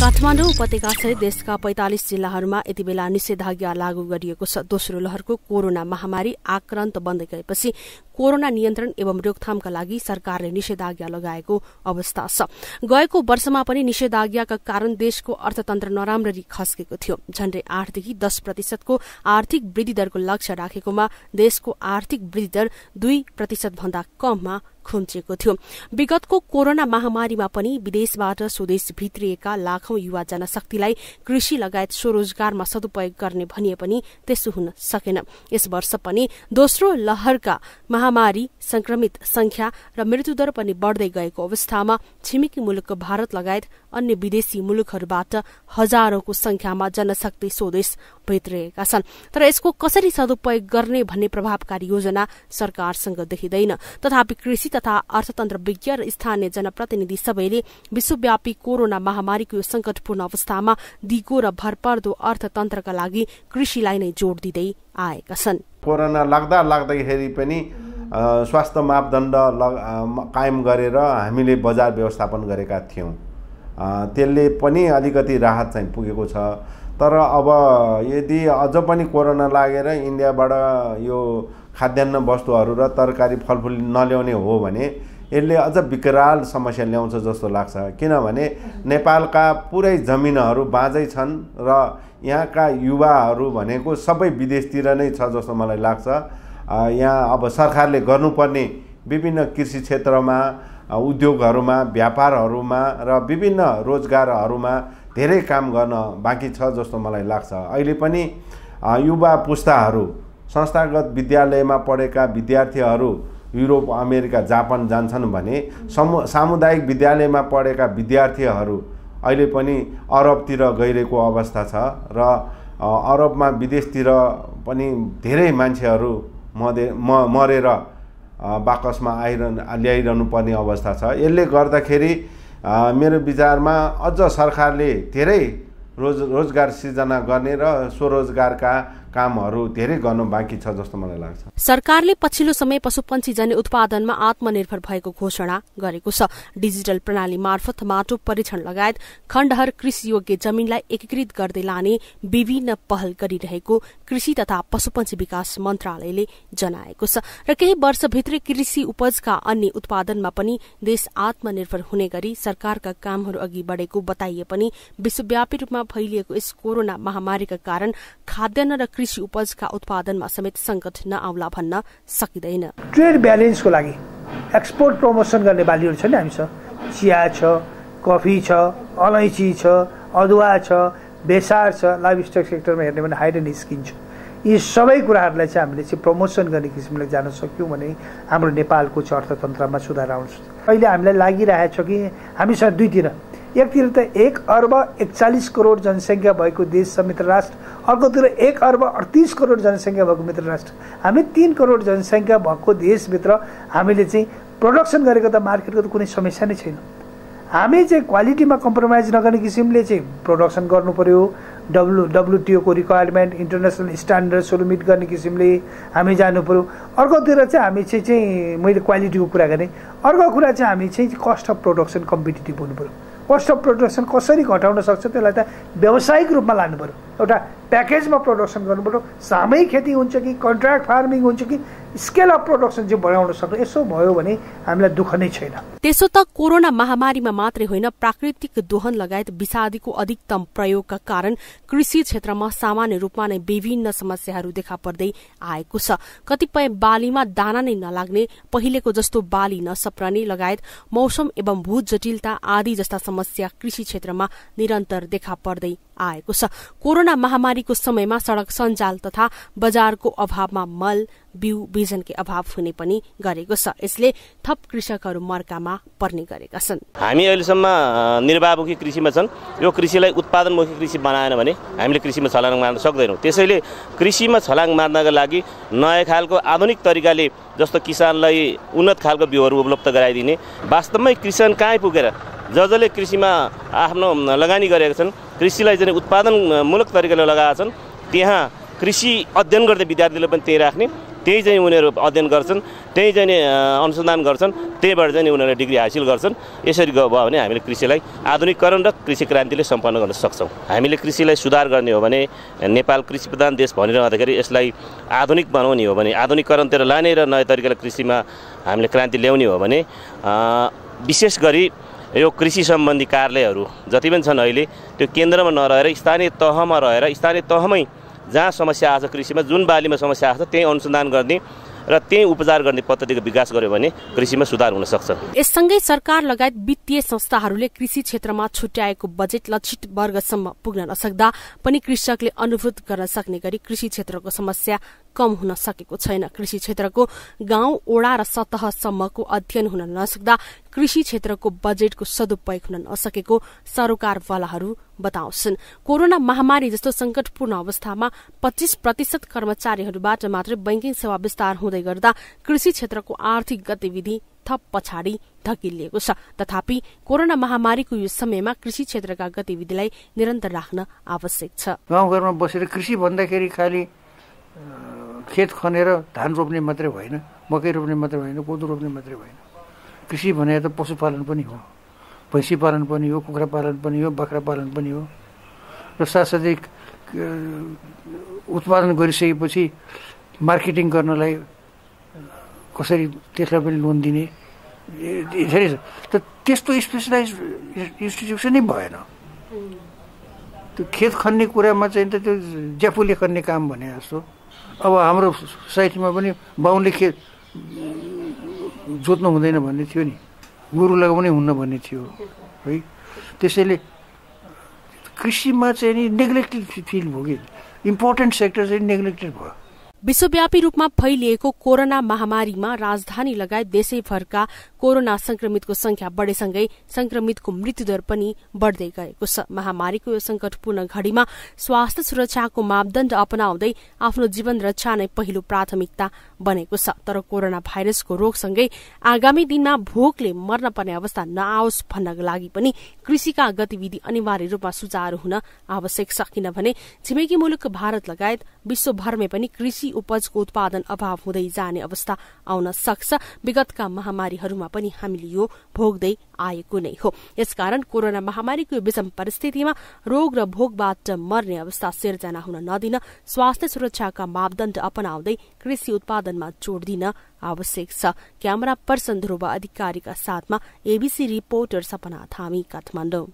काठमाडौँ उपत्यकासहित देशका 45 जिल्लाहरूमा यति बेला निषेधाज्ञा लागू गरिएको छ। दोस्रो लहरको कोरोना महामारी आक्रान्त बन्दै गएपछि कोरोना नियन्त्रण एवं रोकथामका लागि सरकारले निषेधाज्ञा लगाएको अवस्था छ। गएको वर्षमा पनि निषेधाज्ञाका कारण देशको अर्थतन्त्र नराम्ररी खस्केको थियो। झण्डै 8 देखि 10% आर्थिक वृद्धि दरको लक्ष्य राखेकोमा देशको आर्थिक वृद्धि दर 2% भन्दा कममा खुम्चिएको थियो। विगतको कोरोना महामारीमा पनि विदेशबाट स्वदेश भित्रिएका लाखौं युवा जनशक्तिलाई कृषि लगायत स्वरोजगारमा सदुपयोग गर्ने भनिए पनि त्यसो हुन सकेन। यस वर्ष पनि दोस्रो लहरका महामारी संक्रमित संख्या र मृत्युदर पनि बढ़दै गएको अवस्थामा छिमेकी मुलुक भारत लगायत अन्य विदेशी मुलुकहरूबाट हजारौंको संख्यामा जनशक्ति स्वदेश भित्रिएका छन्। तर यसको कसरी सदुपयोग गर्ने भन्ने प्रभावकारी योजना सरकारसँग देखिँदैन। तथापि कृषि तथा अर्थतन्त्र विज्ञ र स्थानीय जनप्रतिनिधि सबैले विश्वव्यापी कोरोना महामारीको यो संकटपूर्ण अवस्थामा दिगो र भरपर्दो अर्थतन्त्रका लागि कृषिलाई नै जोड़ दिँदै आएका छन्। कोरोना लाग्दाखेरि पनि स्वास्थ्य मापदण्ड कायम गरेर हामीले बजार व्यवस्थापन गरेका थियौं। त्यसले पनि अलिकति राहत चाहिँ पुगेको छ। तर अब यदि अझ पनि कोरोना लागेर इन्डियाबाट यो खाद्यान्न वस्तुहरू र तरकारी फलफुल नल्याउने हो भने यसले अझ विकराल समस्या ल्याउँछ जस्तो लाग्छ। किनभने नेपालका पुरै जमिनहरू बाँझै छन् र यहाँका युवाहरू भनेको सबै विदेशतिर नै छ जस्तो मलाई लाग्छ। यहाँ अब सरकारले गर्नुपर्ने विभिन्न कृषि क्षेत्रमा, उद्योगहरूमा, व्यापारहरूमा र विभिन्न रोजगारहरूमा धेरै काम गर्न बाँकी छ जस्तो मलाई लाग्छ। अहिले पनि युवा पुस्ताहरू संस्थागत विद्यालयमा पढेका विद्यार्थीहरू युरोप, अमेरिका, जापान जान्छन् भने सामुदायिक विद्यालयमा पढेका विद्यार्थीहरू अहिले पनि अरबतिर गइरहेको अवस्था छ र अरबमा विदेशतिर पनि धेरै मान्छेहरू मरेर बाकसमा ल्याइरहनु पर्ने अवस्था छ। यसले गर्दाखेरि मेरो विचारमा अझ सरकारले धेरै रोजगार सृजना गर्ने र स्वरोजगारका कामहरू धेरै गर्नु बाँकी छ जस्तो मलाई लाग्छ। सरकारले पछिल्लो समय पशुपन्छी जन्य उत्पादनमा आत्मनिर्भर भएको घोषणा गरेको छ। डिजिटल प्रणाली मार्फत माटो परीक्षण लगायत खण्डहर कृषि योग्य जमिनलाई एकीकृत गर्दै लाने विभिन्न पहल गरिरहेको कृषि तथा पशुपन्छी विकास मन्त्रालयले जनाएको छ र केही वर्षभित्रै कृषि उपजका अन्य उत्पादनमा पनि देश आत्मनिर्भर हुने गरी सरकारका कामहरू अघि बढ़ेको बताइए पनि विश्वव्यापी रूपमा फैलिएको यस कोरोना महामारीका कारण खाद्यान्न र कृषि उपजका उत्पादनमा समेत संकट नआउला भन्न सकिँदैन। ट्रेड ब्यालेन्सको लागि एक्सपोर्ट प्रमोसन गर्ने बालीहरू छ नि हामीसँग। चिया छ, कफी छ, अलैँची छ, अदुवा छ, बेसार छ, लाइभस्टक सेक्टरमा हेर्ने भने हाइड एन्ड स्किन छ। यी सबै कुराहरूलाई चाहिँ हामीले चाहिँ प्रमोसन गर्ने किसिमले जान सक्यौँ भने हाम्रो नेपालको चाहिँ अर्थतन्त्रमा सुधार आउँछ। अहिले हामीलाई लागिरहेछ कि हामीसँग दुईतिर, एकतिर त 1 अर्ब 41 करोड जनसङ्ख्या भएको देश छ मित्र राष्ट्र, अर्कोतिर 1 अर्ब 38 करोड जनसङ्ख्या भएको मित्र राष्ट्र। हामी 3 करोड जनसङ्ख्या भएको देशभित्र हामीले चाहिँ प्रोडक्सन गरेको त मार्केटको त कुनै समस्या नै छैन। हामी चाहिँ क्वालिटीमा कम्प्रोमाइज नगर्ने किसिमले चाहिँ प्रोडक्सन गर्नु पर्यो। WTO को रिक्वायरमेन्ट, इन्टरनेसनल स्ट्यान्डर्ड्सहरू मिट गर्ने किसिमले हामी जानु पर्यो। अर्कोतिर चाहिँ हामी चाहिँ मैले क्वालिटीको कुरा गरेँ। अर्को कुरा चाहिँ हामी चाहिँ कस्ट अफ प्रोडक्सन कम्पिटिटिभ हुनु पर्यो। कस्ट अफ प्रोडक्सन कसरी घटाउन सक्छ त्यसलाई त व्यावसायिक रूपमा लानु पर्यो। एउटा प्याकेजमा प्रोडक्सन गर्नु पर्यो। सामूहिक खेती हुन्छ कि कन्ट्र्याक्ट फार्मिङ हुन्छ कि स्केल अफ प्रोडक्सन चाहिँ बढाउन सक्नु, यसो भयो भने हामीलाई दुःख नै छैन। त्यसो त कोरोना महामारीमा मात्रै होइन, प्राकृतिक दोहन लगायत विषादीको अधिकतम प्रयोगका कारण कृषि क्षेत्रमा सामान्य रूपमा नै विभिन्न समस्याहरू देखा पर्दै आएको छ। कतिपय बालीमा दाना नै नलाग्ने, पहिलेको जस्तो बाली नसप्रने लगायत मौसम एवं भू जटिलता आदि जस्ता समस्या कृषि क्षेत्रमा निरन्तर देखा पर्दै आएको छ। कोरोना महामारीको समयमा सड़क सञ्जाल तथा बजारको अभावमा मल, बिउ, बिजनकै अभाव हुने पनि गरेको छ। यसले थप कृषकहरू मर्कामा पर्ने गरेका छन्। हामी अहिलेसम्म निर्वाहमुखी कृषिमा छन्। यो कृषिलाई उत्पादनमुखी कृषि बनाएन भने हामीले कृषिमा छलाङ मार्न सक्दैनौँ। त्यसैले कृषिमा छलाङ मार्नका लागि नयाँ खालको आधुनिक तरिकाले जस्तो किसानलाई उन्नत खालको बिउहरू उपलब्ध गराइदिने, वास्तवमै किसान कहाँ पुगेर जसले कृषिमा आफ्नो लगानी गरेका छन्, कृषिलाई चाहिँ उत्पादनमूलक तरिकाले लगाएका छन्, त्यहाँ कृषि अध्ययन गर्ने विद्यार्थीले पनि त्यही राख्ने त्यही चाहिँ उनीहरू अध्ययन गर्छन्, त्यही चाहिँ नि अनुसन्धान गर्छन्, त्यहीबाट चाहिँ उनीहरूले डिग्री हासिल गर्छन्। यसरी भयो भने हामीले कृषिलाई आधुनिकीकरण र कृषि क्रान्तिले सम्पन्न गर्न सक्छौँ। हामीले कृषिलाई सुधार गर्ने हो भने, नेपाल कृषि प्रधान देश भनिरहँदाखेरि यसलाई आधुनिक बनाउने हो भने, आधुनिकीकरणतिर लाने र नयाँ तरिकाले कृषिमा हामीले क्रान्ति ल्याउने हो भने विशेष गरी यो कृषि सम्बन्धी कार्यालयहरू जति पनि छन् अहिले त्यो केन्द्रमा नरहेर स्थानीय तहमा रहेर, स्थानीय तहमै जहाँ समस्या आएको छ कृषिमा, जुन बालीमा समस्या आएको छ त्यही अनुसन्धान गर्ने र त्यही उपचार गर्ने पद्धतिको विकास गर्यो भने कृषिमा सुधार हुन सक्छ। यससँगै सरकार लगायत वित्तीय संस्थाहरूले कृषि क्षेत्रमा छुट्याएको बजेट लक्षित वर्गसम्म पुग्न नसक्दा पनि कृषकले अनुभूत गर्न सक्ने गरी कृषि क्षेत्रको समस्या कम हुन सकेको छैन। कृषि क्षेत्रको गाउँ, ओडा र सतहसम्मको अध्ययन हुन नसक्दा कृषि क्षेत्रको बजेटको सदुपयोग हुन नसकेको सरकारवालाहरू बताउँछन्। कोरोना महामारी जस्तो संकटपूर्ण अवस्थामा 25% कर्मचारीहरूबाट मात्रै बैंकिङ सेवा विस्तार हुँदै गर्दा कृषि क्षेत्रको आर्थिक गतिविधि थप पछाडि धकिलिएको छ। तथापि कोरोना महामारीको यो समयमा कृषि क्षेत्रका गतिविधिलाई निरन्तर राख्न आवश्यक छ। गाउँघरमा बसेर कृषि भन्दाखेरि खालि खेत खनेर धान रोप्ने मात्रै होइन, मकै रोप्ने मात्रै होइन, कोदो रोप्ने मात्रै होइन। कृषि भने त पशुपालन पनि हो, भैँसी पालन पनि हो, कुखुरा पालन पनि हो, बाख्रा पालन पनि हो र साथसाथै उत्पादन गरिसकेपछि मार्केटिङ गर्नलाई कसरी त्यसलाई पनि लोन दिने धेरै छ। त त्यस्तो स्पेसलाइज इन्स्टिट्युसनै भएन। त्यो खेत खन्ने कुरामा चाहिँ त त्यो ज्यापुले खन्ने काम भने जस्तो अब हाम्रो सोसाइटीमा पनि बाहुनले खेत जोत्नु हुँदैन भन्ने थियो नि, गोरु लगाउनै हुन्न भन्ने थियो है। त्यसैले कृषिमा चाहिँ नि नेग्लेक्टेड फिल भयो कि इम्पोर्टेन्ट सेक्टर चाहिँ नेग्लेक्टेड भयो। विश्वव्यापी रूपमा फैलिएको कोरोना महामारीमा राजधानी लगायत देशैभरका कोरोना संक्रमितको संख्या बढेसँगै संक्रमितको मृत्युदर पनि बढ्दै गएको छ। महामारीको यो संकटपूर्ण घड़ीमा स्वास्थ्य सुरक्षाको मापदण्ड अपनाउँदै आफ्नो जीवन रक्षा नै पहिलो प्राथमिकता बनेको छ। तर कोरोना भाइरसको रोगसँगै आगामी दिनमा भोकले मर्न पर्ने अवस्था नआओस् भन्नका लागि पनि कृषिका गतिविधि अनिवार्य रूपमा सुचारू हुन आवश्यक छ। किनभने छिमेकी मुलुक भारत लगायत विश्वभरमै पनि कृषि उपजको उत्पादन अभाव हुँदै जाने अवस्था आउन सक्छ। विगतका महामारीहरूमा पनि हामीले यो भोग्दै आएको नै हो। यसकारण कोरोना महामारीको विषम परिस्थितिमा रोग र भोगबाट मर्ने अवस्था सिर्जना हुन नदिन स्वास्थ्य सुरक्षाका मापदण्ड अपनाउँदै कृषि उत्पादनमा जोड़ दिन आवश्यक छ। क्यामेरा पर्सन ध्रुव अधिकारीका साथमा एबीसी रिपोर्टर सपना थामी, काठमाडौँ।